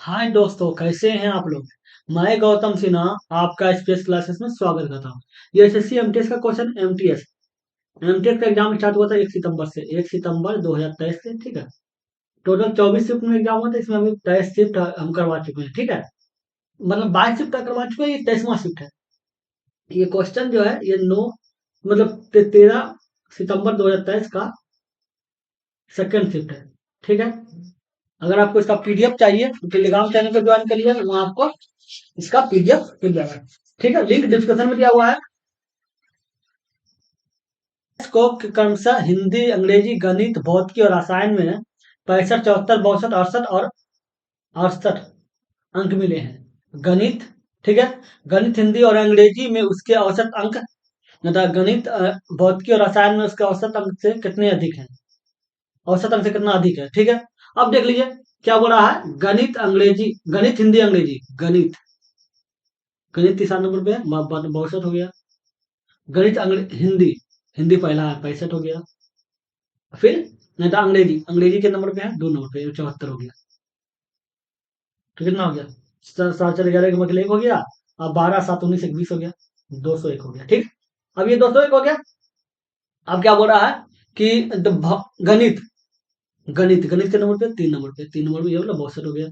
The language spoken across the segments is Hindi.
हाय दोस्तों, कैसे हैं आप लोग। मैं गौतम सिन्हा आपका स्पेस क्लासेस में स्वागत करता हूँ। ये एसएससी एमटीएस का क्वेश्चन एमटीएस का एग्जाम स्टार्ट हुआ था 1 सितंबर से, 1 सितंबर 2023 से। ठीक है। टोटल 24 शिफ्ट में एग्जाम हुआ था, इसमें अभी 23 शिफ्ट हम करवा चुके हैं। ठीक है। मतलब 22 शिफ्ट करवा चुके हैं, ये 23वां शिफ्ट है। ये क्वेश्चन जो है ये 13 सितंबर 2023 का सेकेंड शिफ्ट है। ठीक है। अगर आपको इसका पीडीएफ चाहिए तो टेलीग्राम चैनल पर ज्वाइन करिए, वहां आपको इसका पीडीएफ मिल जाएगा। ठीक है, लिंक डिस्क्रिप्शन में दिया हुआ है। इसको क्रमशः हिंदी, अंग्रेजी, गणित, भौतिकी और रसायन में 65, 74, 62, 68 और 68 अंक मिले हैं। गणित, ठीक है, गणित, हिंदी और अंग्रेजी में उसके औसत अंक, मतलब गणित, भौतिकी और रसायन में उसके औसत अंक से कितने अधिक हैं, औसत अंक से कितना अधिक है। ठीक है। अब देख लीजिए क्या बोल रहा है। गणित, अंग्रेजी, गणित, हिंदी, अंग्रेजी। गणित, गणित 93 पे 62 हो गया। गणित, हिंदी, हिंदी पहला है, 65 हो गया। फिर नहीं तो अंग्रेजी, अंग्रेजी के नंबर पे है 2 नंबर पे 74 हो गया। तो कितना हो गया, 7, 4, 11 का मतलब 1 हो गया। अब 12, 7, 19, 21 हो गया, 201 हो गया। ठीक। अब ये 201 हो गया। अब क्या बोल रहा है कि गणित, गणित, गणित के नंबर पे 3 नंबर पे, 3 नंबर पे ये बोला 62 हो गया।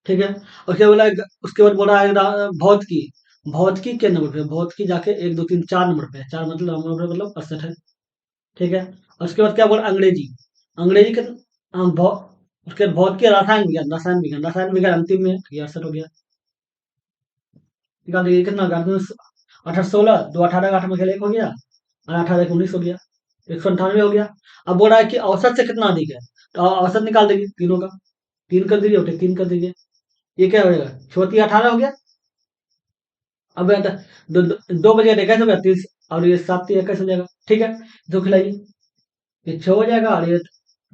ठीक है। उसके बोला, उसके बाद बोल रहा है भौतिकी, भौतिकी के नंबर पे, भौतिकी जाके 1, 2, 3, 4 नंबर पे, 4 मतलब 68 है। ठीक है। और उसके बाद क्या बोला, अंग्रेजी, अंग्रेजी के उसके बाद भौतिकी, रसायन विज्ञान, रसायन विज्ञान, रसायन विज्ञान अंतिम में 68 हो गया। निकाल दीजिए कितना हो गया, 18, 16, 2, 18 का 8 में खेल 1 हो गया, और 18, 19 हो गया, 198 हो गया। अब बोल रहा है कि औसत से कितना अधिक है, तो औसत निकाल दीजिए तीनों का, 3 कर दीजिए, उठे 3 कर दीजिए। ये क्या हो जाएगा, छोटी 18 हो गया। अब दो, दो, 2 बजे 21 हो गया, 30, और ये 7, 21 हो जाएगा। ठीक है। दो खिलाइए, ये 6 हो जाएगा, और ये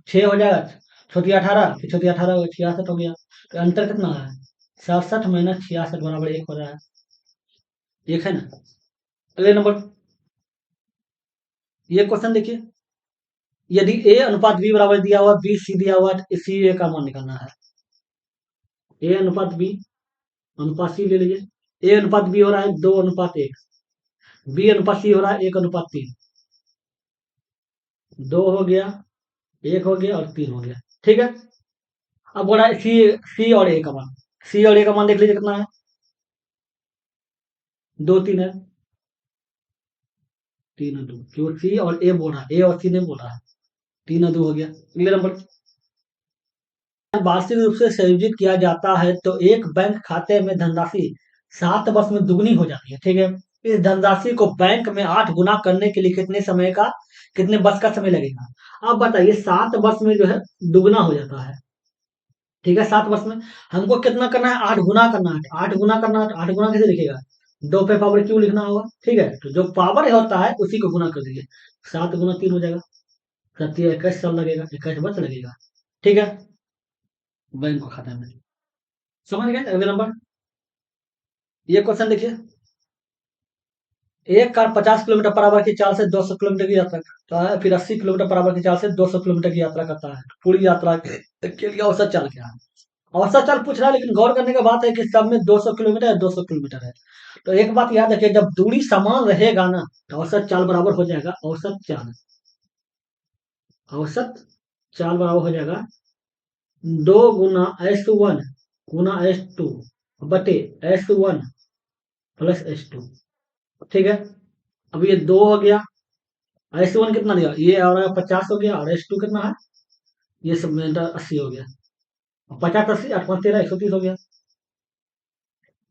6 हो जाएगा। छोटी 18, फिर छोटी 18 हो गया, 66 हो गया। तो अंतर कितना है, 67 - 66 बराबर 1 हो रहा है। एक है ना। अगले नंबर, ये क्वेश्चन देखिए। यदि ए अनुपात बी बराबर दिया हुआ, बी सी दिया हुआ, तो सी ए का मान निकालना है। ए अनुपात बी, अनुपात सी ले लीजिए। ए अनुपात बी हो रहा है 2:1, बी अनुपात सी हो रहा है 1:3। 2 हो गया, 1 हो गया, और 3 हो गया। ठीक है। अब बोला सी, सी और ए का मान, सी और ए का मान देख लीजिए कितना है, 2, 3 है। 3 और 2, क्यों सी और ए बोल रहा है, ए और सी नहीं बोल रहा है। 3 और 2 हो गया। अगले नंबर, वार्षिक रूप से संयोजित किया जाता है तो एक बैंक खाते में धनराशि 7 वर्ष में दुगनी हो जाती है। ठीक है। इस धनराशि को बैंक में 8 गुना करने के लिए कितने वर्ष का समय लगेगा। अब बताइए, 7 वर्ष में जो है दुगना हो जाता है। ठीक है। 7 वर्ष में हमको कितना करना है, 8 गुना करना है। 8 गुना करना है, 8 गुना कैसे लिखेगा, 2 पे पावर क्यों लिखना होगा। ठीक है। तो जो पावर होता है उसी को गुना कर दीजिए, 7 × 3 हो जाएगा। 21 साल लगेगा, 21 वर्ष लगेगा। ठीक है। बैंक को खाता में, समझ गए। अगले नंबर, ये क्वेश्चन देखिए। एक कार 50 किलोमीटर पर आवर की चाल से 200 किलोमीटर की यात्रा करता है, फिर 80 किलोमीटर पर आवर की चाल से 200 किलोमीटर की यात्रा करता है। पूरी यात्रा के लिए औसत चाल क्या है। औसत चाल पूछ रहा है, लेकिन गौर करने की बात है कि सब में 200 किलोमीटर है, 200 किलोमीटर है। तो एक बात याद रखिए, जब दूरी समान रहेगा ना, तो औसत चाल बराबर हो जाएगा, औसत चाल, औसत चाल बराबर हो जाएगा 2 × S1 × S2 बटे S1 + S2। ठीक है। अब ये 2 हो गया, S1 कितना दिया, ये आ रहा है 50 हो गया, और S2 कितना है, ये सब में 80 हो गया। 50, 80, 8, 5, 13, 130 हो गया।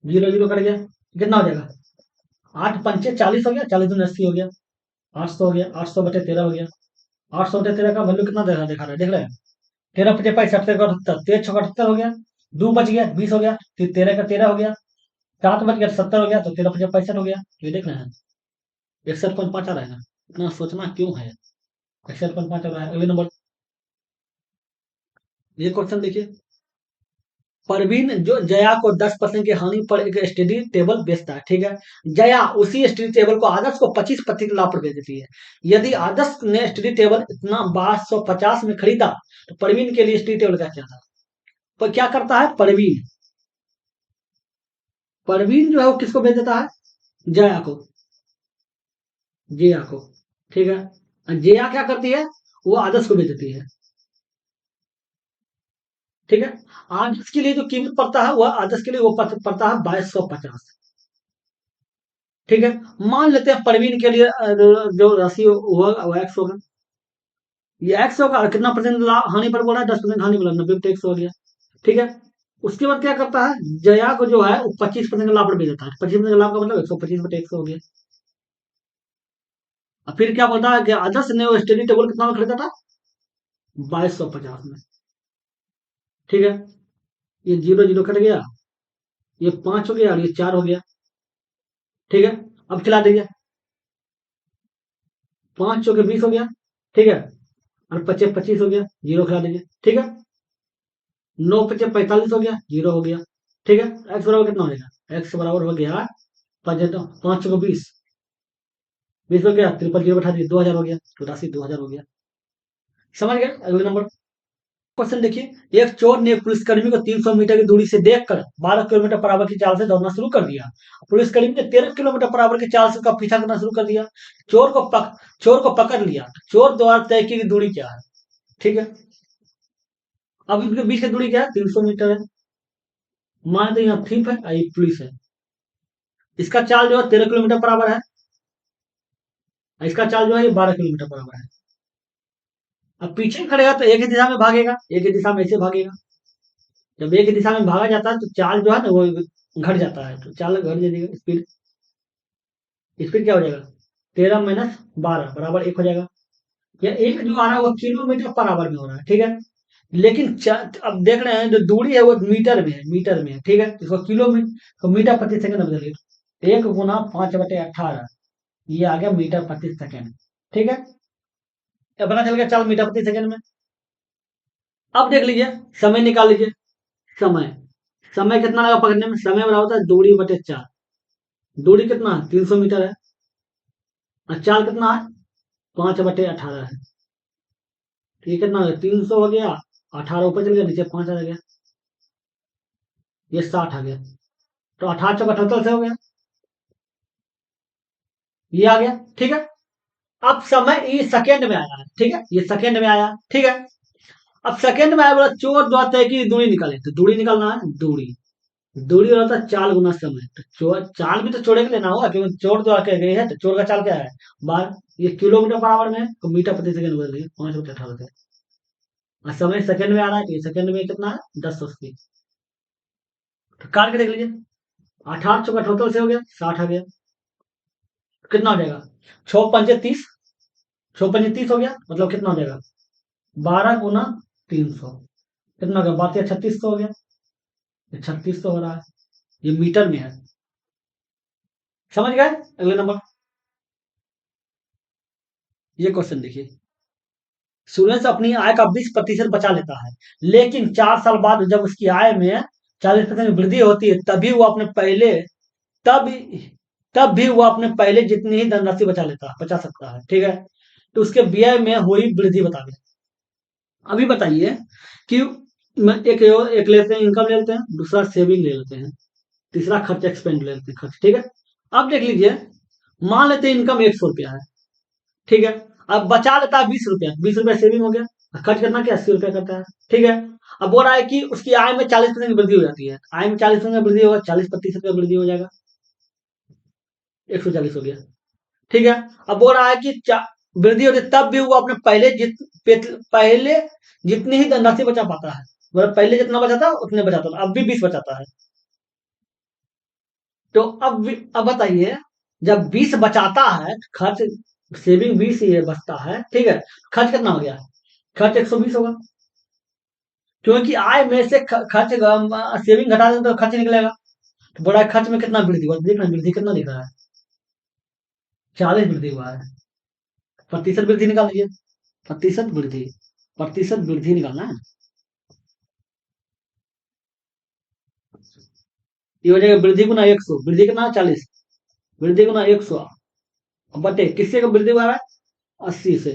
0, 0 कट गया, कितना हो जाएगा, 8, 5, 40 हो गया, 40 × 80 हो गया, 800 हो गया। 800/13 हो गया। 800/13 का वैल्यू कितना देखा रहा है, देख रहे हैं। 13, 50, 65, 78, 13, 78 हो गया। 2 बच गया, 20 हो गया। फिर 13 का 13 हो गया। 7 बच गया, 70 हो गया। तो 13, 50, 65 हो गया। ये देख रहे हैं, 61.5 आ रहा है ना। इतना सोचना क्यों है, 61.5 आ रहा है। अगले नंबर, ये क्वेश्चन देखिए। परवीन जो जया को 10% की हानि पर एक स्टडी टेबल बेचता है। ठीक है। जया उसी स्टडी टेबल को आदर्श को 25% लाभ पर बेच देती है। यदि आदर्श ने स्टडी टेबल इतना 1250 में खरीदा, तो परवीन के लिए स्टडी टेबल का क्या था। पर क्या करता है परवीन, परवीन जो है वो किसको भेज देता है? जया को। जया को। ठीक है। और जया क्या करती है? वो आदर्श को भेज देती है। ठीक है। आदर्श के लिए जो कीमत पड़ता है वह आदर्श के लिए वो पड़ता है 2250। ठीक है। मान लेते हैं परवीन के लिए जो राशि होगा वो एक्स होगा। ये एक्स होगा और कितना परसेंट लाभ हानि पर बोला है? 10% हानि बोला, 90 टैक्स हो गया। ठीक है। उसके बाद क्या करता है? जया को जो है वो 25% लाभ पर भेज देता है। 25% लाभ का मतलब 125/100 हो गया। और फिर क्या बोलता है कि आदर्श ने वो स्टडी टेबल कितना में खरीदा था? 2250 में। ठीक है। ये जीरो जीरो कट गया, ये 5 हो गया और ये 4 हो गया। ठीक है। अब खिला दीजिए। 5 चौके 20 हो गया। ठीक है। और 25 25 हो गया, जीरो खिला दीजिए। ठीक है। 9 पचे 45 हो गया, जीरो हो गया। ठीक है। एक्स बराबर कितना हो जाएगा? एक्स बराबर हो गया 5 चौके 20, 20 हो गया, ट्रिपल जीरो बैठा दिए, 2000 हो गया, तो राशि 2000 हो गया। समझ गए? अगले नंबर क्वेश्चन देखिए। एक चोर ने एक पुलिसकर्मी को 300 मीटर की दूरी से देखकर 12 किलोमीटर पर आवर की चाल से दौड़ना शुरू कर दिया। पुलिसकर्मी ने 13 किलोमीटर पर आवर की चाल से उसका पीछा करना शुरू कर दिया। चोर को पकड़ लिया। चोर द्वारा तय की गई दूरी क्या है? ठीक है। अब इनके बीच की दूरी क्या है? 300 मीटर है। मान लेते हैं यहाँ थीप है और ये पुलिस है। इसका चाल जो है 13 किलोमीटर पर आवर है और इसका चाल जो है ये 12 किलोमीटर पर आवर है। अब पीछे खड़ेगा तो एक ही दिशा में भागेगा, एक ही दिशा में ऐसे भागेगा। जब एक ही दिशा में भागा जाता है तो चाल जो है ना वो घट जाता है, तो चाल घट जाएगा। स्पीड स्पीड क्या हो जाएगा? 13 - 12 बराबर 1 हो जाएगा। या एक जो आ रहा है वो किलोमीटर पर आवर में हो रहा है। ठीक है। लेकिन अब देख रहे हैं जो दूरी है वो मीटर में है, मीटर में है। ठीक है। इसको किलोमीटर तो मीटर प्रति सेकंड में बदलिए। 1 × 5/18 ये आ गया मीटर प्रति सेकंड। ठीक है। अब पता चल गया चाल मीटर प्रति सेकंड में। अब देख लीजिए, समय निकाल लीजिए। समय समय कितना लगा पकड़ने में? समय बराबर होता है दूरी बटे चाल। दूरी कितना है? 300 मीटर है। और चाल कितना है? 5/18 है। तो ये कितना हो गया? 300 हो गया, 18 ऊपर चल गया, नीचे 5 आ गया, ये 60 आ गया। तो 18 × 78 से हो गया, ये आ गया। ठीक है। अब समय ये सेकेंड में आया है। ठीक है। ये सेकेंड में आया। ठीक है। अब सेकेंड में आया, बोला चोर द्वारा तय की दूरी निकाले, तो दूरी निकालना है। दूरी दूरी हो रहा था चाल गुना समय। तो चोर चाल भी तो चोरे के लेना होगा, क्योंकि चोर द्वारा कह गई है, तो चोर का चाल क्या है? बार ये किलोमीटर पर आवर में है, तो मीटर प्रति सेकंड बदल दिए, 5/18 से। और समय सेकंड में आ रहा है, तो ये सेकंड में कितना है? 1080। तो काट के देख लीजिए। 18 × 78 से हो गया, 60 आ गया। कितना हो जाएगा? 6×5 = 30। 6×5 = 30 हो गया, मतलब कितना हो जाएगा? 12 × 300। कितना हो गया? 32 36 हो गया। ये 36 हो रहा है, ये मीटर में है। समझ गए? अगले नंबर ये क्वेश्चन देखिए। सूरज अपनी आय का 20% बचा लेता है, लेकिन 4 साल बाद जब उसकी आय में 40% की वृद्धि होती है, तब तब भी वो अपने पहले जितनी ही धनराशि बचा सकता है। ठीक है। तो उसके व्यय में हुई वृद्धि बता दें। अभी बताइए कि एक लेते हैं, इनकम ले लेते हैं, दूसरा सेविंग ले लेते हैं, तीसरा खर्च एक्सपेंड ले लेते हैं, खर्च। ठीक है। अब देख लीजिए, मान लेते हैं इनकम 100 रुपया है। ठीक है। अब बचा लेता है 20 रुपया, 20 रुपया सेविंग हो गया। खर्च करना क्या? 80 रुपया करता है। ठीक है। अब बोल रहा है कि उसकी आय में 40% की वृद्धि हो जाती है। आय में 40% वृद्धि होगा, 40% का वृद्धि हो जाएगा, 140 हो गया। ठीक है। अब बोल रहा है कि वृद्धि होती है, तब भी वो अपने पहले जितनी ही धनराशि बचा पाता है। मतलब पहले जितना बचाता उतने बचाता था, अब भी 20 बचाता है। तो अब बताइए, जब 20 बचाता है, खर्च सेविंग 20 ही बचता है। ठीक है। खर्च कितना हो गया? खर्च 120 होगा, क्योंकि आय में से खर्च सेविंग घटा दें तो खर्च निकलेगा। तो बड़ा खर्च में कितना वृद्धि हुआ? देखना वृद्धि कितना दिख रहा है? 40 वृद्धि हुआ है। प्रतिशत वृद्धि निकाल लीजिए। प्रतिशत वृद्धि प्रतिशत वृद्धि निकालना है। ये हो जाएगा वृद्धि गुना 100, वृद्धि कितना है? 40, वृद्धि गुना 100 बटे किससे का वृद्धि हुआ है? 80 से।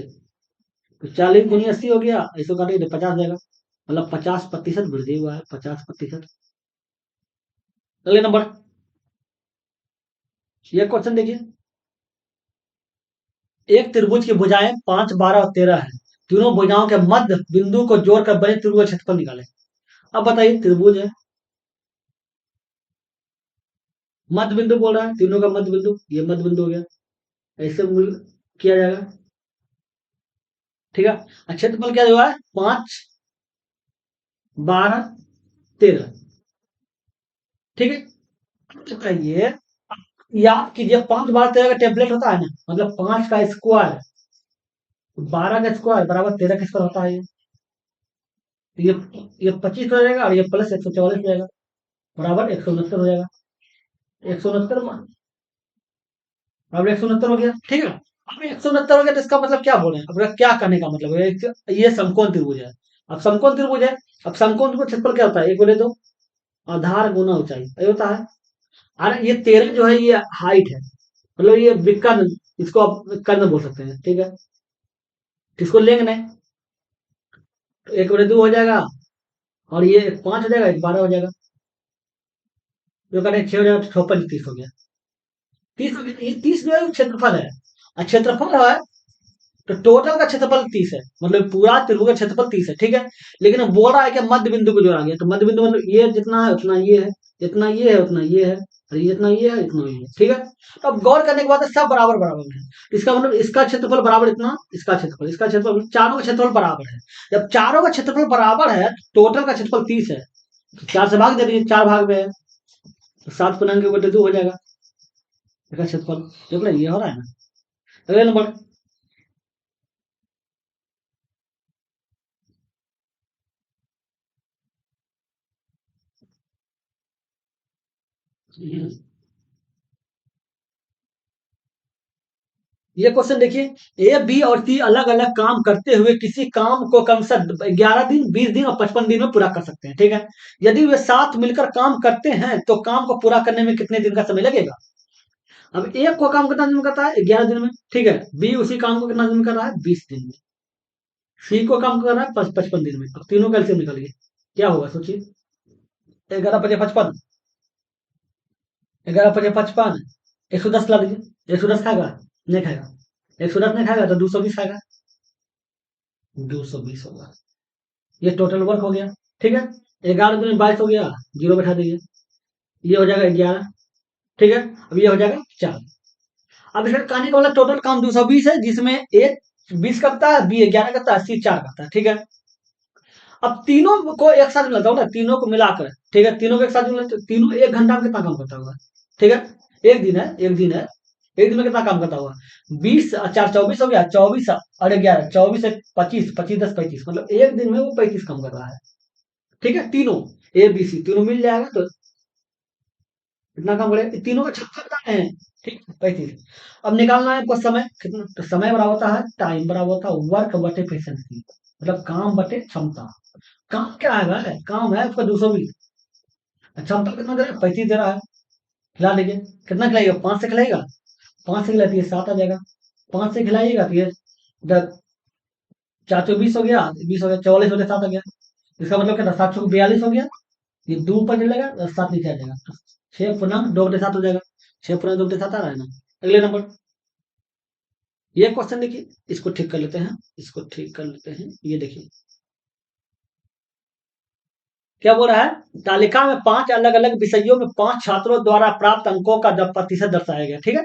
तो 40 × 80 हो गया, इसको काटेंगे तो 50 जाएगा, मतलब 50% वृद्धि हुआ है, 50%। अगले नंबर ये क्वेश्चन देखिए, एक त्रिभुज की भुजाएं 5, 12 और 13 है। तीनों भुजाओं के मध्य बिंदु को जोड़कर बने त्रिभुज का क्षेत्रफल निकालें। अब बताइए, त्रिभुज है, मध्य बिंदु बोल रहा है, तीनों का मध्य बिंदु, ये मध्य बिंदु हो गया। ऐसे किया जाएगा, ठीक है। क्षेत्रफल क्या हुआ है? 5, 12, 13, ठीक है। बताइए, याद कीजिए, 5, 12, 13 का टेम्पलेट होता है ना, मतलब 5 का स्क्वायर, 12 का स्क्वायर बराबर 13 का स्क्वायर होता है। ये ये 25 हो जाएगा और ये प्लस 144 हो जाएगा, बराबर 169 हो जाएगा। 169 बराबर 169 हो गया, ठीक है। अब 169 हो गया तो इसका मतलब क्या बोले, अब क्या करने का मतलब है, ये समकोण त्रिभुज है। अब समकोण त्रिभुज है, अब समकोण त्रिभुज क्षेत्रफल क्या होता है? एक बोले दो, आधार गुना ऊंचाई, ये होता है। और ये 13 जो है, ये हाइट है, मतलब ये विकर्ण, इसको आप कर्ण बोल सकते हैं, ठीक है। इसको लेंगे नहीं, तो एक बड़े 2 हो जाएगा, और ये 5 हो जाएगा, एक 12 हो जाएगा, जो करें 6 हो जाएगा, तो 6 5 30 हो गया। 30 हो गया, ये 30 जो है क्षेत्रफल है, और क्षेत्रफल है, तो टोटल का क्षेत्रफल 30 है, मतलब पूरा त्रिभुज का क्षेत्रफल 30 है, ठीक है। लेकिन अब बोल रहा है कि मध्य बिंदु को जोड़ा गया, तो मध्य बिंदु मतलब ये जितना है उतना ये है, जितना ये है उतना ये है, और ये जितना ये है उतना ये है, ठीक है। तो अब गौर करने के बाद सब बराबर बराबर है, इसका मतलब इसका क्षेत्रफल बराबर इतना, इसका क्षेत्रफल, चारों का क्षेत्रफल बराबर है। जब चारों का क्षेत्रफल बराबर है, टोटल का क्षेत्रफल 30 है, तो 4 से भाग दे दीजिए, 4 भाग में है, तो 7 पूर्णांक के बटे 2 हो जाएगा इसका क्षेत्रफल, देख लो ये हो रहा है ना। अगले नंबर, ये क्वेश्चन देखिए, ए बी और सी अलग अलग काम करते हुए किसी काम को क्रमशः 11 दिन, 20 दिन और 55 दिन में पूरा कर सकते हैं, ठीक है। यदि वे साथ मिलकर काम करते हैं तो काम को पूरा करने में कितने दिन का समय लगेगा? अब एक को काम कितना दिन में करता है? 11 दिन में, ठीक है। बी उसी काम को कितना दिन में कर रहा है? 20 दिन में। सी को काम कर रहा है 55 दिन में। अब तीनों का एलसीएम निकालिए, क्या होगा सोचिए। 11 × 5 = 55, 11 × 5 = 55, 110 ला दीजिए, 110 खाएगा? नहीं खाएगा। 110 नहीं खाएगा तो 220 खाएगा, 220 होगा। ये टोटल वर्क हो गया, ठीक है। 11 × 22 हो गया, जीरो बैठा दीजिए, ये हो जाएगा 11, ठीक है। अब ये हो जाएगा 4। अब इसका कहने का मतलब टोटल काम 220 है, जिसमें एक 20 करता है, बी 11 करता है, सी 4 करता है, ठीक है। अब तीनों को एक साथ मिलाता हूँ ना, तीनों को मिलाकर, ठीक है, तीनों को एक साथ मिला तो तीनों 1 घंटा में कितना काम करता होगा, ठीक है। एक दिन है, एक दिन है, एक दिन में कितना काम करता होगा? 20 और 4 24 हो गया, 24 और 11, 24 से 25, 25 10 35, मतलब एक दिन में वो 35 काम कर रहा है, ठीक है। तीनों ए बी सी तीनों मिल जाएगा तो कितना काम करेगा, तीनों का छक्का बताए हैं, ठीक है, 35। अब निकालना है आपको समय कितना, तो समय बराबर होता है टाइम, बराबर होता है वर्क बटे पेशेंसी, मतलब काम बटे क्षमता। काम क्या है? काम है आपका 220, क्षमता कितना दे रहा है? 35 दे रहा है। खिला लीजिए, कितना खिलाइएगा? 5 से खिलाएगा, 5 से खिलाती है 7 आ जाएगा, 5 से खिलाइएगा तो ये 4 × 20 हो गया, 20 हो गया, 44 बटे 7 आ गया। इसका मतलब क्या था? 7 × 42 हो गया, ये 2 ऊपर चलेगा, 7 नीचे आ जाएगा, 6 पूर्णांक 2 बटे 7 हो जाएगा, 6 पूर्णांक 2 बटे 7 आ रहा है ना। अगले नंबर, ये क्वेश्चन देखिए, इसको ठीक कर लेते हैं, इसको ठीक कर लेते हैं, ये देखिए क्या बोल रहा है। तालिका में 5 अलग अलग विषयों में 5 छात्रों द्वारा प्राप्त अंकों का प्रतिशत दर्शाया गया, ठीक है।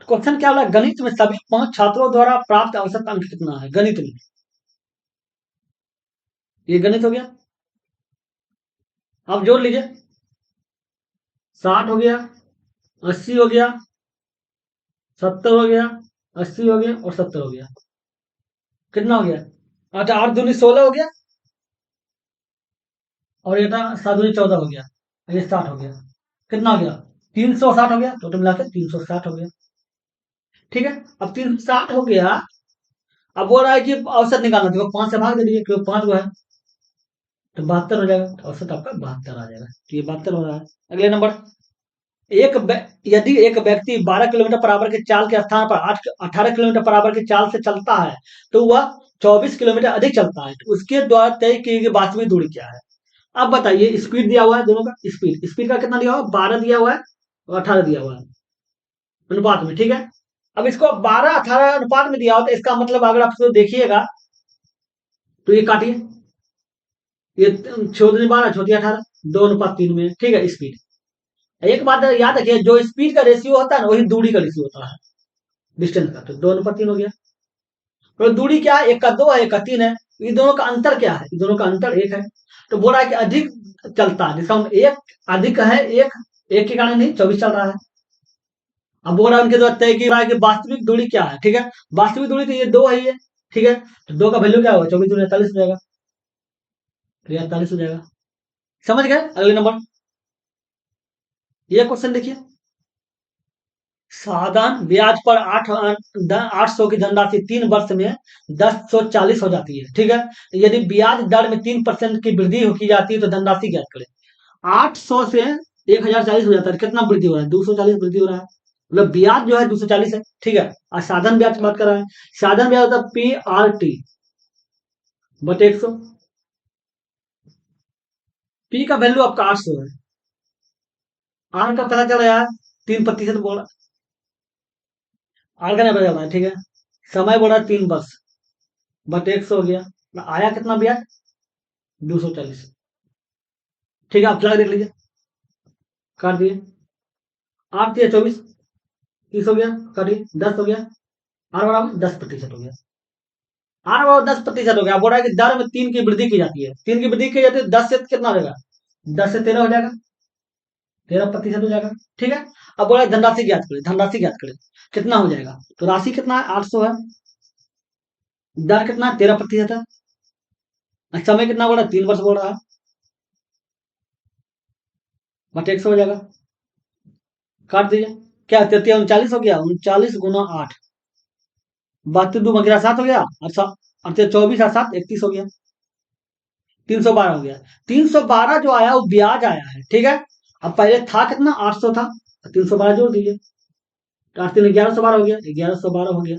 क्वेश्चन क्या बोला? गणित में सभी 5 छात्रों द्वारा प्राप्त औसत अंक कितना है गणित में? ये गणित हो गया, आप जोड़ लीजिए, 60 हो गया, 80 हो गया, 70 हो गया, 80 हो गया और 70 हो गया, कितना हो गया? अच्छा, 8 दूनी 16 हो गया, और ये था 7 दूनी 14 हो गया, ये 60 हो गया, कितना हो गया? 360 हो गया, टोटल मिलाकर 360 हो गया, ठीक है। अब 360 हो गया, अब बोल रहा है कि औसत निकालना, देखो 5 से भाग दे दीजिए क्योंकि 5 को है, तो 72 हो जाएगा, तो औसत आपका 72 आ जाएगा, तो ये 72 हो रहा है। अगले नंबर, यदि एक व्यक्ति 12 किलोमीटर पर आवर की चाल के स्थान पर 18 किलोमीटर पर आवर की चाल से चलता है, तो वह 24 किलोमीटर अधिक चलता है, तो उसके द्वारा तय की गई वास्तविक दूरी क्या है? अब बताइए, स्पीड दिया हुआ है दोनों का, स्पीड स्पीड का कितना दिया हुआ है? 12 दिया हुआ है और 18 दिया हुआ है, अनुपात में, ठीक है। अब इसको 12-18 अनुपात में दिया हो तो इसका मतलब अगर आप इसको देखिएगा तो ये काटिए, ये छोटी 12 छोटी 18, 2:3 में, ठीक है स्पीड। एक बात याद रखिए, जो स्पीड का रेशियो होता है ना वही दूरी का रेशियो होता है, डिस्टेंस का। तो 2:3 हो गया। तो दूरी क्या है, एक का 2 है, एक का 3 है। इन दोनों का अंतर क्या है, इन दोनों का अंतर 1 है। तो बोल रहा है कि अधिक चलता है, जिसका मतलब एक अधिक है, एक एक के कारण नहीं 24 चल रहा है। अब बोल रहा है उनके द्वारा तय की रहा है कि वास्तविक दूरी क्या है, ठीक है। वास्तविक दूरी तो ये 2 है, ये ठीक है। तो 2 का वैल्यू क्या होगा, 24 48 हो जाएगा, तो 48 हो जाएगा। समझ गए। अगले नंबर, ये क्वेश्चन देखिए। साधारण ब्याज पर 800 की धनराशि 3 वर्ष में 1040 हो जाती है, ठीक है। यदि ब्याज दर में 3% की वृद्धि की जाती है तो धनराशि ज्ञात करें। 800 से 1040 हो जाता है, कितना वृद्धि हो रहा है, 240 वृद्धि हो रहा है। मतलब ब्याज जो है 240 है, ठीक है। और साधन ब्याज की बात कर रहा है, साधन ब्याज होता है PRT बटे 100। पी का वैल्यू आपका 800 है, आर का पता चला यार 3% बोला, आर का नहीं पता चला है, ठीक है। समय बोला 3 वर्ष बटे 100 हो गया, आया कितना ब्याज 240, ठीक है। आप चला देख लीजिए, काट दिए, 8 × 24 30 हो गया, काटिए 10 हो गया, आर बराबर 10% हो गया। आर बराबर 10% हो गया। बोल रहा है कि दर में 3 की वृद्धि की जाती है, 3 की वृद्धि की जाती है, 10 से कितना हो जाएगा, 10 से 13 हो जाएगा, 13% हो जाएगा, ठीक है। अब बोला धनराशि ज्ञात करें, धनराशि ज्ञात करें कितना हो जाएगा। तो राशि कितना है 800 है, दर कितना है 13% है, समय कितना बोल रहा है 3 वर्ष बोल रहा है, बटे 100 हो जाएगा, काट दीजिए। क्या 39 हो गया, 39 × 8, 32 2 7 हो गया, और 24 और 7 31 हो गया, 312 हो गया। 312 जो आया वो ब्याज आया है, ठीक है। अब पहले था कितना 800 था, 312 जोड़ दीजिए, तो 8 3 1112 हो गया, 1112 हो गया।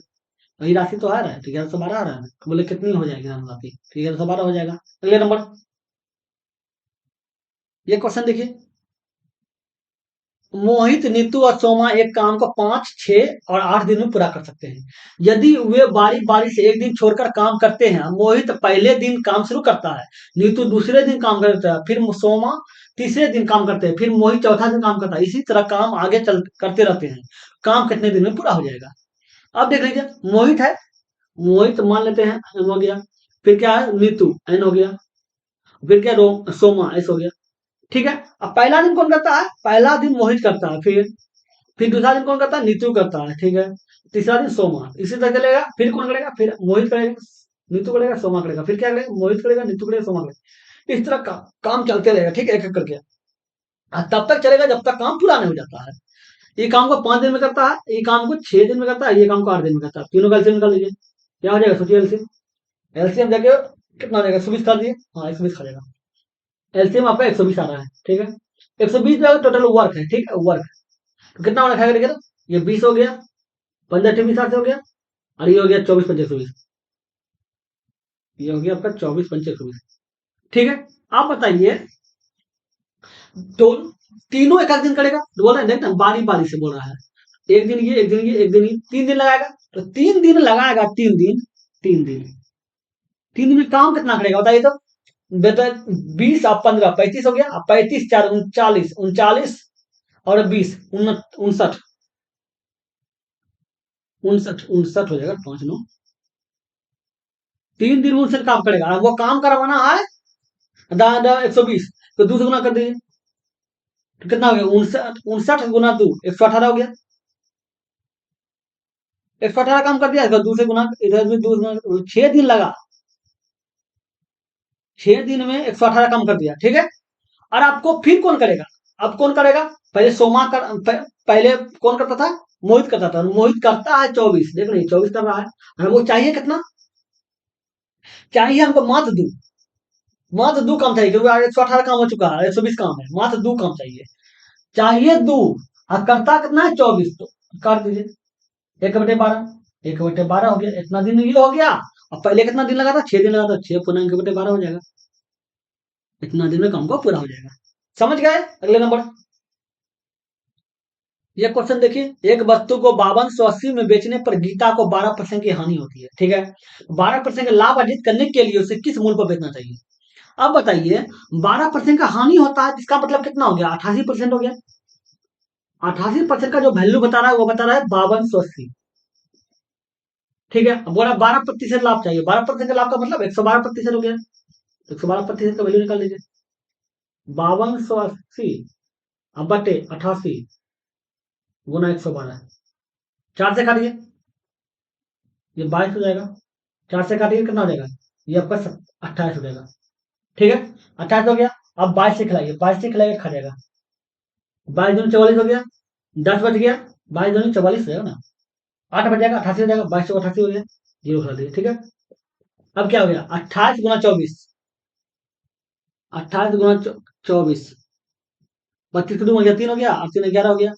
वही राशि तो आ रहा है, तो 1112 आ रहा है, तो बोले कितनी हो जाएगी राशि, तो 1112 हो जाएगा। अगले नंबर, ये क्वेश्चन देखिए। मोहित, नीतू और सोमा एक काम को 5 6 और 8 दिन में पूरा कर सकते हैं। यदि वे बारी बारी से एक दिन छोड़कर काम करते हैं, मोहित पहले दिन काम शुरू करता है, नीतू दूसरे दिन काम करता है, फिर सोमा तीसरे दिन काम करते हैं, फिर मोहित चौथा दिन काम करता है, इसी तरह काम आगे चल करते रहते हैं, काम कितने दिन में पूरा हो जाएगा। अब देख लीजिए, मोहित है, मोहित मान लेते हैं एम हो गया, फिर क्या है नीतू एन हो गया, फिर क्या सोमा एस हो गया, ठीक है। अब पहला दिन कौन करता है, पहला दिन मोहित करता है, फिर दूसरा दिन कौन करता है, नीतू करता है, ठीक है। तीसरा दिन सोमा, इसी तरह चलेगा। फिर कौन करेगा, फिर मोहित करेगा, नीतू करेगा, सोमा करेगा, फिर क्या करेगा, मोहित करेगा, नीतू करेगा, सोमा करेगा। इस तरह का काम चलते रहेगा, ठीक है, एक एक करके। तब तक चलेगा जब तक काम पूरा नहीं हो जाता है। ये काम को 5 दिन में करता है, ये काम को 6 दिन में करता है, ये काम को 8 दिन में करता है। तीनों का एलसीएम निकाल लीजिए, क्या हो जाएगा, सोचिए एलसीएम। एलसीएम जाके कितना हो जाएगा, 120 कर दिए, हाँ 120 खा जाएगा। एलसीएम आपका 120 आ रहा है, ठीक है। 120 जो है टोटल वर्क है, ठीक है, वर्क। तो कितना होना खाएगा, देखिए तो ये 20 हो गया, 15 20 हो गया, और ये हो गया 24 5 120, ये हो गया आपका 24 5 120, ठीक है। आप बताइए, तो तीनों एक दिन करेगा, तो बोल रहे हैं देखना बारी बारी से बोल रहा है, एक दिन ये एक दिन ये एक दिन ये 3 दिन लगाएगा, तो 3 दिन लगाएगा, 3 दिन, 3 दिन, 3 दिन में काम कितना करेगा बताइए तो। बेटा 20 और 15 35 हो गया, 35 4 39, 39 और 20 59, 59 हो जाएगा, 5 9, 3 दिन उनसे काम करेगा, और वो काम करवाना है 120, तो 2 से गुना कर दीजिए, तो कितना हो गया 59 × 2 118 हो गया, 118 काम कर दिया, इसका 2 से गुना, इधर भी 2 से 6 दिन लगा, 6 दिन में 118 काम कर दिया, ठीक है। और आपको फिर कौन करेगा, अब कौन करेगा, पहले सोमा कर, पहले कौन करता था, मोहित करता था, मोहित करता है 24, देख रहे 24 कर रहा है, और हमको चाहिए कितना, चाहिए हमको मात्र दो काम चाहिए, क्योंकि 118 काम हो चुका है, 120 काम है, मात्र 2 काम चाहिए, चाहिए 2, और करता कितना है 24, तो काट दीजिए, 1/12, 1/12 हो गया, इतना दिन ये हो गया। अब पहले कितना दिन लगा था, 6 दिन लगा था, 6 पुनः 1/12 हो जाएगा, इतना दिन में काम को पूरा हो जाएगा। समझ गए। अगले नंबर, ये क्वेश्चन देखिए, एक वस्तु को 5280 में बेचने पर गीता को 12% की हानि होती है, ठीक है। 12% का लाभ अर्जित करने के लिए उसे किस मूल्य पर बेचना चाहिए? अब बताइए, 12% का हानि होता है, जिसका मतलब कितना हो गया? 88% हो गया। 88% का जो वैल्यू बता रहा है वो बता रहा है 5280, ठीक है। अब बोला 12% लाभ चाहिए, 12% का लाभ का मतलब 112% हो गया। 112% का वैल्यू निकाल लीजिए। 5280 अब बटे 88 गुना 112, 4 से काटिए, ये 22 हो जाएगा। 4 से काटिए कितना हो जाएगा? ये आपका 28 हो जाएगा, ठीक है। 28 हो गया। अब 22 से खिलाइए, 22 से खिलाइए खा जाएगा। 22 दूनी 44 हो गया, 10 बच गया। 22 दूनी 44 हो जाएगा ना, 8 बच जाएगा, 88 हो जाएगा। 22 से 88 हो गया, जीरो खिला दिए, ठीक है। अब क्या हो गया? 28 गुना 24, 28 गुना 24, 25 को 2 हो गया, 3 हो गया, 8 3 11 हो गया।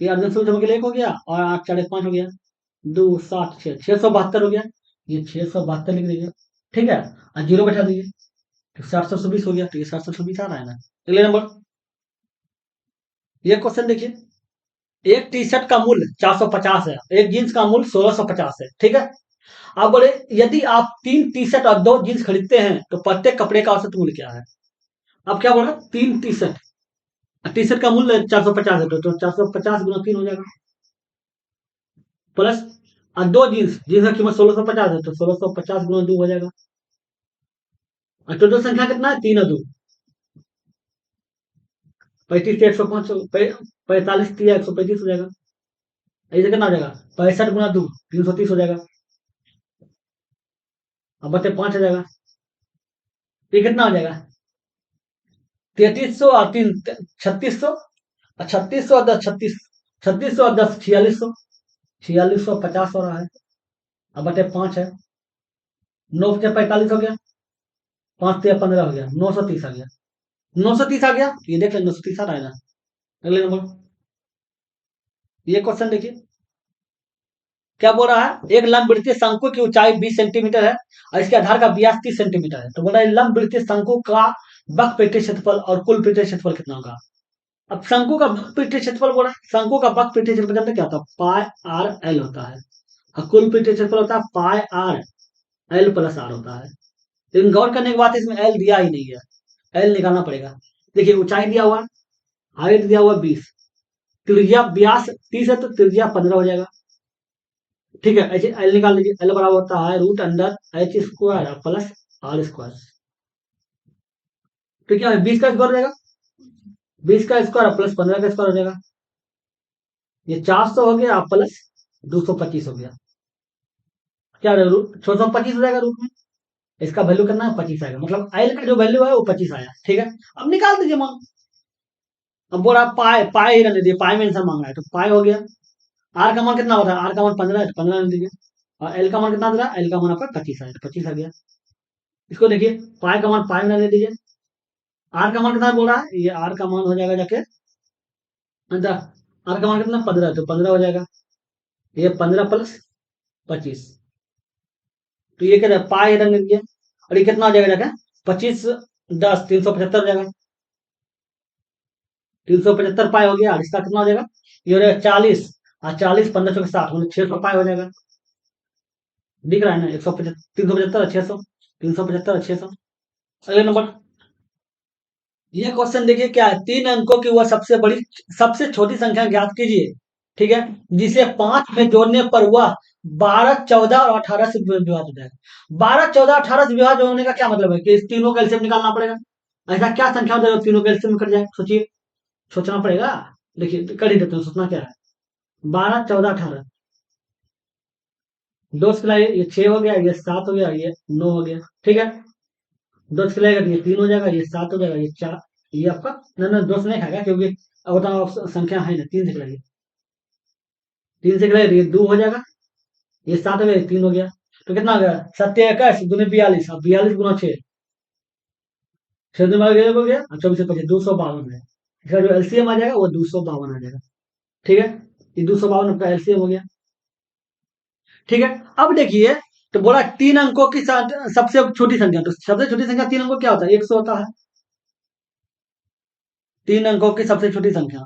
ये अर्जुन सूर्य के लिए 1 हो गया, और 8 4 5 हो गया, 2 7 6 672 हो गया। ये 672 लिख दीजिए, ठीक है। और जीरो बैठा दीजिए, तो 720 हो गया। तो ये 720 आ रहा है ना। अगले नंबर, ये क्वेश्चन देखिए, एक टी शर्ट का मूल्य 450 है, एक जींस का मूल्य 1650 है, ठीक है। अब बोले, यदि आप 3 टी शर्ट और 2 जींस खरीदते हैं तो प्रत्येक कपड़े का औसत मूल्य क्या है? अब क्या बोला? 3 टी शर्ट, टी शर्ट का मूल्य 450 है, तो 450 गुना 3 हो जाएगा, प्लस और 2 जींस, जींस का कीमत 1650 है, तो 1650 गुना 2 हो जाएगा। और टोटल संख्या कितना है? 3 और 2, 35 से 105, 45 या 135 हो जाएगा। ऐसे कितना हो जाएगा? 65 गुना 2, 330 हो जाएगा। अब बचे 5 हो जाएगा, ये कितना हो जाएगा? 3300 और 3 3600, और 3600 और 10 36, 3600 और 10 4600, 4650 हो रहा है। अब बटे 5 है, 9 से 45 हो गया, 5 से 15 हो गया, 930 आ गया। 930 आ गया, ये देख लें, 930 आ रहा है ना। अगले नंबर, ये क्वेश्चन देखिए, क्या बोल रहा है? एक लंबवृत्तीय शंकु की ऊंचाई 20 सेंटीमीटर है और इसके आधार का व्यास 30 सेंटीमीटर है। तो बोल रहा है लंबवृत्तीय शंकु का वक्रपीठीय क्षेत्रफल और कुल पीठीय क्षेत्रफल कितना होगा? अब शंकु का वक्रपीठीय क्षेत्रफल बोला, शंकु का वक्रपीठीय क्षेत्रफल जानते क्या होता है? पाई आर एल होता है, और कुल पीठीय क्षेत्रफल होता है पाई आर एल प्लस आर होता है। लेकिन गौर करने की बात है, इसमें एल दिया ही नहीं है, एल निकालना पड़ेगा। देखिए, ऊंचाई दिया हुआ, हाइट दिया हुआ 20, त्रिज्या व्यास 30 है, तो त्रिज्या 15 हो जाएगा, ठीक है। ऐसे एल निकाल लीजिए, एल बराबर होता है root under H square plus R square. तो क्या है? 20 का स्क्वायर हो जाएगा, 20 का स्क्वायर प्लस 15 का स्क्वायर हो जाएगा। ये 400 हो गया प्लस 225 हो गया, क्या रूट 625 हो जाएगा रूट में। इसका वैल्यू करना है 25 आएगा, मतलब एल का जो वैल्यू है वो 25 आया, ठीक है। अब निकाल दीजिए मान। अब बोल रहा पाए, पाए ही रहने दीजिए, पाए में आंसर मांग रहा है, तो पाए हो गया। आर का मान कितना होता है? आर का मान 15 है, तो 15 रहने दीजिए। और एल का मान कितना दे रहा है? एल का मान आपका 25 आया, तो 25 आ गया। इसको देखिए, पाए का मान पाए में रहने दीजिए। आर का मान कितना बोल रहा है? ये आर का मान हो जाएगा जाके, अच्छा, आर का मान कितना? 15, तो 15 हो जाएगा। ये 15 प्लस 25, तो ये क्या पाए इधर मिल गया। और ये कितना हो जाएगा जाके? 25 10 375 हो जाएगा, 375 पाए हो गया। और इसका कितना हो जाएगा? ये हो जाएगा 40, और 40 15 चौके 60, मतलब 600 पाए हो जाएगा। दिख रहा है ना? 175, 375 600, 375 600। अगले नंबर, ये क्वेश्चन देखिए, क्या है? 3 अंकों की वह सबसे छोटी संख्या ज्ञात कीजिए, ठीक है, जिसे 5 में जोड़ने पर वह 12 14 और 18 से विभाजित हो जाएगा। 12 14 18 से विभाजित होने का क्या मतलब है? कि इस तीनों का एलसीएम निकालना पड़ेगा। ऐसा क्या संख्या हो जाए जो तीनों का एलसीएम कट जाए? सोचिए, सोचना पड़ेगा। देखिए, कर ही देते हैं, सोचना क्या है। 12 14 18, दो से खिलाइए, ये 6 हो गया, ये 7 हो गया, ये 9 हो गया, ठीक है। दो से खिलाएगा तो ये 3 हो जाएगा, ये 7 हो जाएगा, ये 4, ये आपका ना ना, दो से नहीं खाएगा, क्योंकि अब बताओ संख्या है ना। 3 से खिलाइए, 3 से खिलाइए, ये 2 हो जाएगा, ये 7 हो गया, ये 3 हो गया। तो कितना हो गया? 7 21 दूनी 42, अब 42 गुना 6, 6 दूनी 42 हो गया, और 24 से 25 252 है। इसका जो एलसीएम आ जाएगा वो 252 आ जाएगा, ठीक है। ये 252 आपका एलसीएम हो गया, ठीक है। अब देखिए, तो बोला 3 अंकों की सबसे छोटी संख्या, तो सबसे छोटी संख्या 3 अंकों क्या होता है? 100 होता है। 3 अंकों की सबसे छोटी संख्या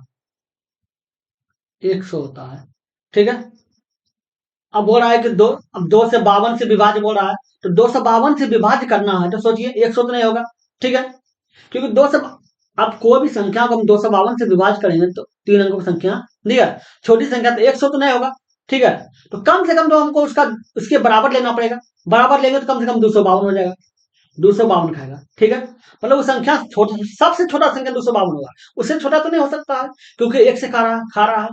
100 होता है, ठीक है। अब बोल रहा है कि अब 2 से 52 से विभाज्य बोल रहा है, तो 252 से विभाज्य करना है तो सोचिए 100 तो नहीं होगा, ठीक है। क्योंकि दो से आप कोई भी संख्या को हम 252 से विभाज्य करेंगे तो 3 अंकों की संख्या, ठीक है। छोटी संख्या तो 100 तो नहीं होगा, ठीक है। तो कम से कम तो हमको उसके बराबर लेना पड़ेगा, बराबर लेंगे तो कम से कम 252 हो जाएगा, 252 खाएगा, ठीक है। मतलब वो संख्या सबसे छोटा संख्या 252 होगा, उससे छोटा तो नहीं हो सकता है, क्योंकि एक से खा रहा है।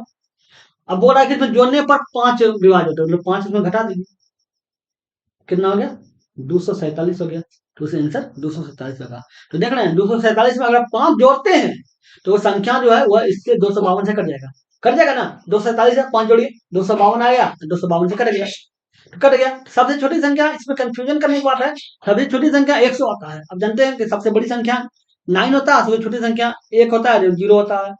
अब बोल रहा है कि इसमें जोड़ने पर 5 विभाज्य होते हैं, मतलब 5 इसमें घटा दीजिए, कितना हो गया, 247 हो गया। तो उसका आंसर 247 होगा। तो देख रहे हैं 247 में अगर आप 5 जोड़ते हैं तो वो संख्या जो है वह इससे 252 से कट जाएगा ना। 247 से 5 जोड़िए, 252 आ गया, 252 से कट गया। सबसे छोटी संख्या, इसमें कंफ्यूजन करने की बात है, सबसे छोटी संख्या 100 आता है। अब जानते हैं कि सबसे बड़ी संख्या 9 होता है, सबसे छोटी संख्या 1 होता है, 0 होता है।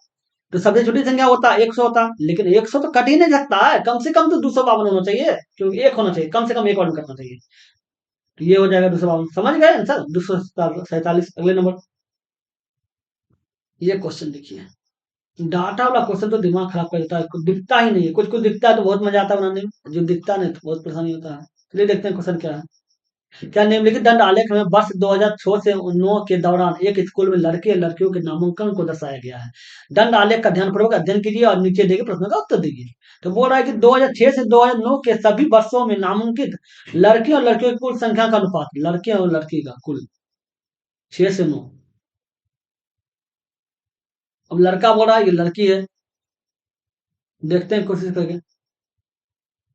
तो सबसे छोटी संख्या होता है 100 होता, लेकिन 100 तो कट ही नहीं सकता है, कम से कम तो 252 होना चाहिए, क्योंकि 1 होना चाहिए, कम से कम 1 और करना चाहिए। तो ये हो जाएगा 252। समझ गए आंसर 247। अगले नंबर, ये क्वेश्चन देखिए। डाटा वाला क्वेश्चन तो दिमाग खराब कर देता है, कुछ दिखता ही नहीं है, कुछ कुछ दिखता है तो बहुत मजा आता है बनाने में, जो दिखता नहीं तो बहुत परेशानी होता है। चलिए देखते हैं क्वेश्चन क्या है। क्या निम्नलिखित दंड आलेख में वर्ष 2006 से 9 के दौरान एक स्कूल में लड़के और लड़कियों के नामांकन को दर्शाया गया है। दंड आलेख का ध्यानपूर्वक अध्ययन कीजिए और नीचे दिए गए प्रश्नों का उत्तर दीजिए। तो बोल रहा है कि 2006 से 2009 के सभी वर्षों में नामांकित लड़कियों और लड़कियों की कुल संख्या का अनुपात, लड़के और लड़की का कुल 6 से 9। अब लड़का बोल रहा है, ये लड़की है, देखते हैं कोशिश करके।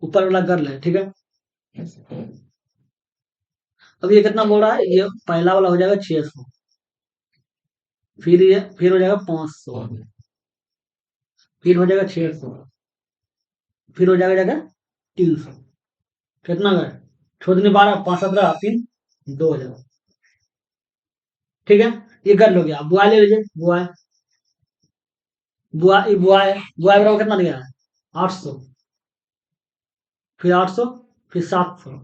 ऊपर वाला गर्ल है, ठीक है। अब ये कितना बोल रहा है, ये पहला वाला हो जाएगा 600, फिर हो जाएगा 500, फिर हो जाएगा 600, फिर हो जाएगा 300। कितना गए, छोड़ने 12, 5, 17, 3, 2000, ठीक है। ये गर्ल हो गया। बॉय ले लीजिए, बॉय, बॉय बॉय बॉय बराबर कितना दिया है, 800, फिर 800, फिर 700,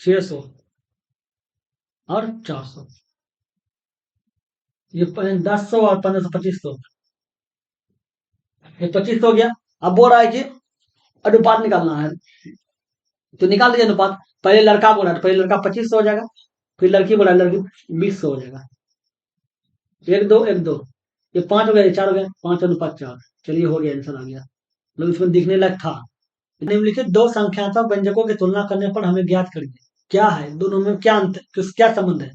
600 और 400। ये 1000 और 1500, 2500, ये 2500 हो गया। अब बोल रहा है कि अनुपात निकालना है, तो निकाल दीजिए अनुपात। पहले लड़का बोला तो पहले लड़का 2500 हो जाएगा, फिर लड़की बोला लड़की 2000 हो जाएगा। 1 2 1 2, ये 5 हो गया, ये 4 हो गया, 5 अनुपात 4। चलिए हो गया, आंसर आ गया, मतलब इसमें दिखने लायक था। निम्नलिखित दो संख्यात्मक व्यंजकों की तुलना करने पर हमें ज्ञात करिए क्या है, दोनों में क्या अंतर, क्या संबंध है।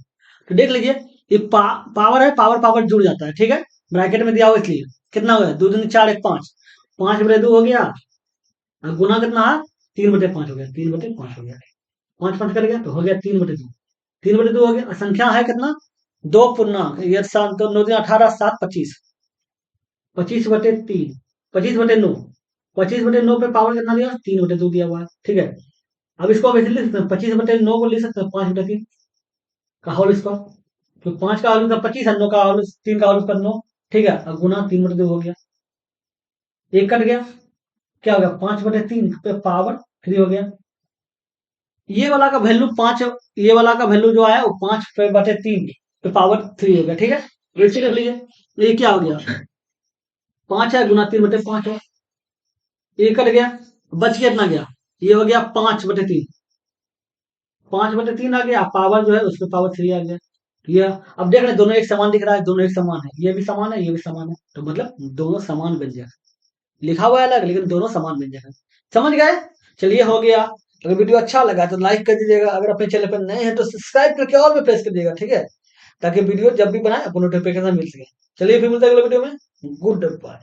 तो देख लीजिए, ये पावर है, पावर पावर जुड़ जाता है, ठीक है। ब्रैकेट में दिया हुआ इसलिए। कितना हो गया, 2 दूनी 4, 1 5, 5/2 हो गया, और गुना कितना है, 3/5 हो गया, 3/5 हो गया, 5 5 कर गया तो हो गया 3/2। 3/2 हो गया, और संख्या है कितना, 2 पूर्णांक, ये 7 2 9 18 7 25, 25/3, 25/9, 25/9 पे पावर कितना दिया, 3/2 दिया हुआ है, ठीक है। अब इसको अब ऐसे लिख सकते हैं, 25/9 को लिख सकते हैं 5/3 का होल स्क्वायर। तो 5 का होल स्क्वायर 25 है, 9 का होल 3 का होल स्क्वायर 9, ठीक है, और गुना 3/2 हो गया, एक कट गया, क्या हो गया, 5/3 पे पावर 3 हो गया। ये वाला का वैल्यू 5, ये वाला का वैल्यू जो आया वो 5/3 पे पावर 3 हो गया, ठीक है। वैसे रख लीजिए, ये क्या हो गया, 5 है गुना 3/5 है, ये कट गया, बच के इतना गया, ये हो गया 5/3, 5/3 आ गया, पावर जो है उसमें पावर 3 आ गया। ये अब देख रहे हैं दोनों एक समान दिख रहा है, दोनों एक समान है, ये भी समान है, ये भी समान है, तो मतलब दोनों समान व्यंजक है। लिखा हुआ है अलग, लेकिन दोनों समान व्यंजक है। समझ गए। चलिए हो गया। अगर वीडियो अच्छा लगा तो लाइक कर दीजिएगा, अगर अपने चैनल पर नए हैं तो सब्सक्राइब करके और भी प्रेस कर दीजिएगा, ठीक है, ताकि वीडियो जब भी बनाए आपको नोटिफिकेशन मिल सके। चलिए फिर मिलते हैं अगले वीडियो में। Good bye.